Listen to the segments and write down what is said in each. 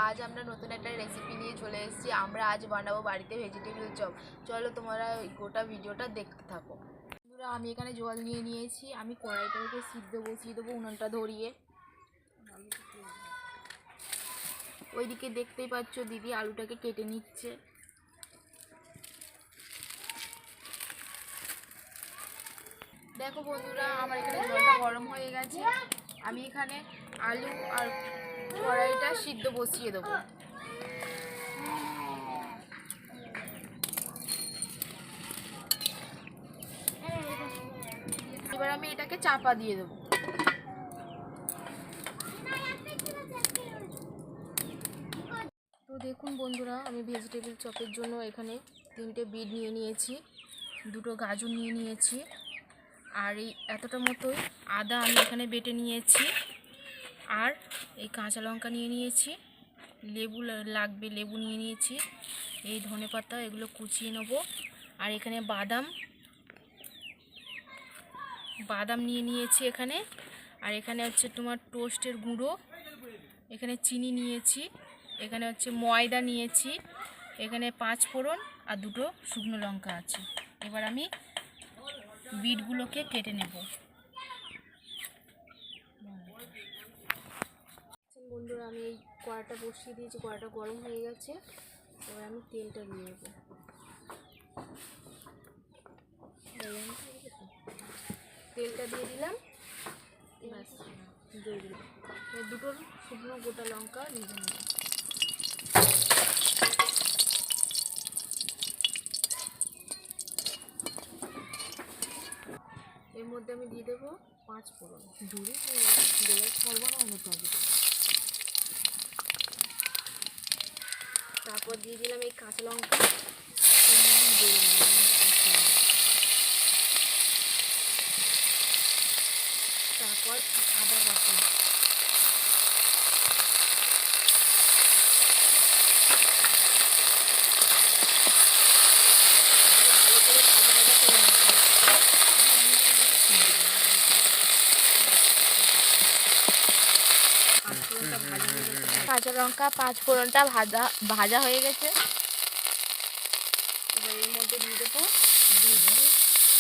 আজ আমরা নতুন একটা রেসিপি নিয়ে চলে এসেছি। আমরা আজ বানাবো বাড়িতে ভেজিটেবিল চপ। চলো তোমরা গোটা ভিডিওটা দেখতে থাকো। বন্ধুরা, আমি এখানে জল নিয়ে নিয়েছি। আমি কড়াইটাকে সিদ্ধ বসিয়ে দেবো উনুনটা ধরিয়ে। ওইদিকে দেখতেই পাচ্ছ দিদি আলুটাকে কেটে নিচ্ছে। দেখো বন্ধুরা, আমার এখানে জলটা গরম হয়ে গেছে। আমি এখানে আলু আর কড়াইটা সিদ্ধ বসিয়ে দেবো। এবার আমি এটাকে চাপা দিয়ে দেবো। তো দেখুন বন্ধুরা, আমি ভেজিটেবিল চপের জন্য এখানে 3টে বিট নিয়ে নিয়েছি, 2টো গাজর নিয়ে নিয়েছি, আর এই এতটা মতোই আদা আমি এখানে বেটে নিয়েছি, আর এই কাঁচা লঙ্কা নিয়ে নিয়েছি, লেবু লাগবে লেবু নিয়ে নিয়েছি, এই ধনেপাতা এগুলো কুচিয়ে নেব, আর এখানে বাদাম নিয়ে নিয়েছি এখানে, আর এখানে হচ্ছে তোমার টোস্টের গুঁড়ো, এখানে চিনি নিয়েছি, এখানে হচ্ছে ময়দা নিয়েছি, এখানে 5 ফোড়ন আর 2টো শুকনো লঙ্কা আছে। এবার আমি বিটগুলোকে কেটে নেব। বন্ধুরা, আমি এই কড়াটা বসিয়ে দিয়েছি, কড়াটা গরম হয়ে গেছে। এবার আমি তেলটা দিয়ে দেবো। তেলটা দিয়ে দিলাম, ব্যাস দিয়ে দিলাম। 2টো শুকনো গোটা লঙ্কা ভেজে নেব। এর মধ্যে আমি দিয়ে দেবো 5 ফোড়ন। তারপর দিয়ে দিলাম এই কাঁচা লঙ্কা, তারপর আদা বাটা, ভালো করে ভাজা ভাজা করে নিচ্ছি। কাঁচা লঙ্কা 5 ফোড়নটা ভাজা হয়ে গেছে।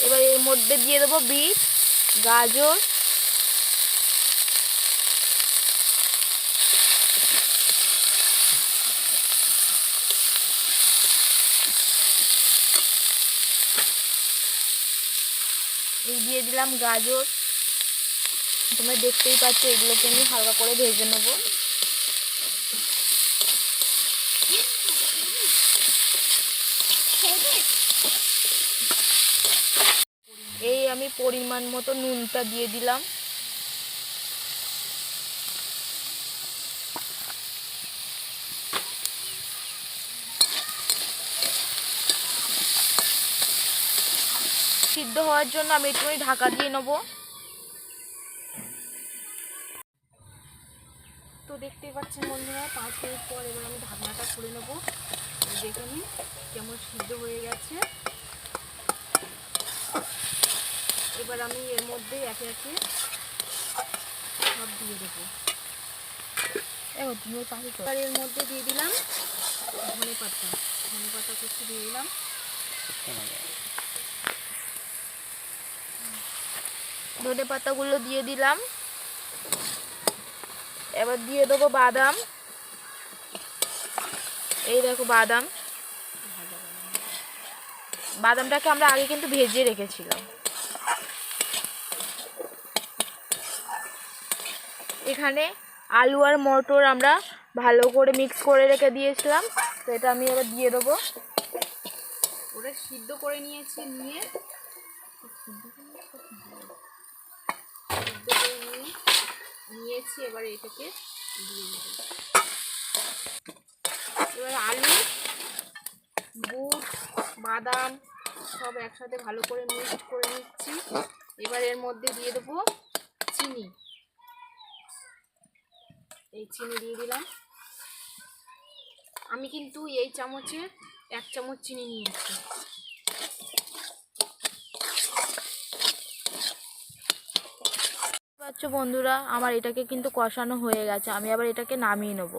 এবার এর মধ্যে দিয়ে দেবো বিট, গাজর, এই দিয়ে দিলাম গাজর। তোমরা দেখতেই পাচ্ছ, এগুলোকে আমি হালকা করে ভেজে নেব। এই আমি পরিমাণ মতো নুনটা দিয়ে দিলাম। সিদ্ধ হওয়ার জন্য আমি একটুখানি ঢাকা দিয়ে নেব। তো দেখতেই পাচ্ছেন বন্ধুরা, 5 মিনিট পর এবার আমি ঢাকনাটা খুলে নেব। দেখে নিই কেমন সিদ্ধ হয়ে গেছে। এবার আমি এর মধ্যে একে একে সব দিয়ে দেবো। এবার এর মধ্যে দিয়ে দিলাম ধনেপাতা কুচি দিয়ে দিলাম। ধনেপাতাগুলো দিয়ে দিলাম। এবার দিয়ে দেবো বাদাম। এই দেখো বাদামটাকে আমরা আগে কিন্তু ভেজে রেখেছিলাম। এখানে আলু আর মটর আমরা ভালো করে মিক্স করে রেখে দিয়েছিলাম, তো এটা আমি এবার দিয়ে দেবো। ওটা সিদ্ধ করে নিয়েছি, এবার এটাকে দিয়ে দেবো। এবার আলু, বুট, বাদাম সব একসাথে ভালো করে মিক্স করে নিচ্ছি। এবার এর মধ্যে দিয়ে দেবো চিনি। এই চিনি দিয়ে দিলাম। আমি কিন্তু এই চামচে 1 চামচ চিনি নিয়েছি। পাচ্ছ বন্ধুরা, আমার এটাকে কিন্তু কষানো হয়ে গেছে। আমি আবার এটাকে নামিয়ে নেব।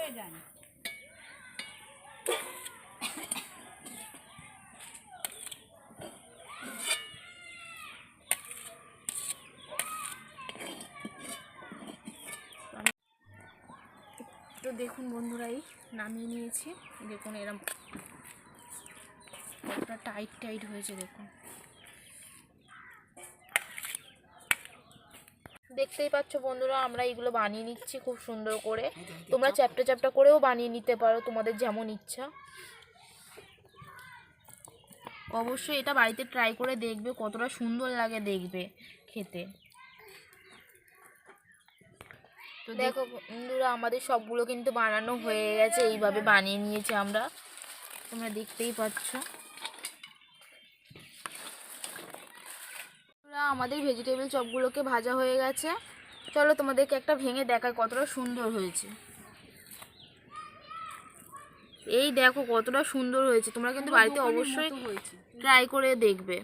তো দেখুন বন্ধুরা, এই নামিয়ে নিয়েছি। দেখুন এরকম কতটা টাইট টাইট হয়েছে দেখুন। দেখতেই পাচ্ছ বন্ধুরা, আমরা এগুলো বানিয়ে নিচ্ছি খুব সুন্দর করে। তোমরা চ্যাপ্টা চ্যাপ্টা করেও বানিয়ে নিতে পারো, তোমাদের যেমন ইচ্ছা। অবশ্যই এটা বাড়িতে ট্রাই করে দেখবে, কতটা সুন্দর লাগে দেখবে খেতে। তো দেখো বন্ধুরা, আমাদের সবগুলো কিন্তু বানানো হয়ে গেছে। এইভাবে বানিয়ে নিয়েছি আমরা, তোমরা দেখতেই পাচ্ছ। আমাদের ভেজিটেবল চপগুলোকে ভাজা হয়ে গেছে। চলো তোমাদেরকে একটা ভেঙে দেখাই কতটা সুন্দর হয়েছে। এই দেখো কতটা সুন্দর হয়েছে। তোমরা কিন্তু বাড়িতে অবশ্যই ট্রাই করে দেখবে,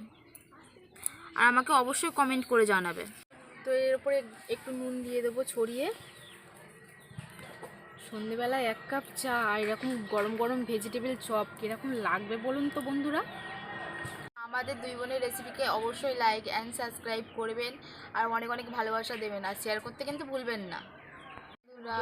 আর আমাকে অবশ্যই কমেন্ট করে জানাবে। তো এর উপরে একটু নুন দিয়ে দেবো ছড়িয়ে। সন্ধেবেলায় 1 কাপ চা আর এরকম গরম গরম ভেজিটেবল চপ কীরকম লাগবে বলুন তো বন্ধুরা। আমাদের দুই বোনের রেসিপিকে অবশ্যই লাইক অ্যান্ড সাবস্ক্রাইব করবেন, আর অনেক অনেক ভালোবাসা দেবেন, আর শেয়ার করতে কিন্তু ভুলবেন না বন্ধুরা।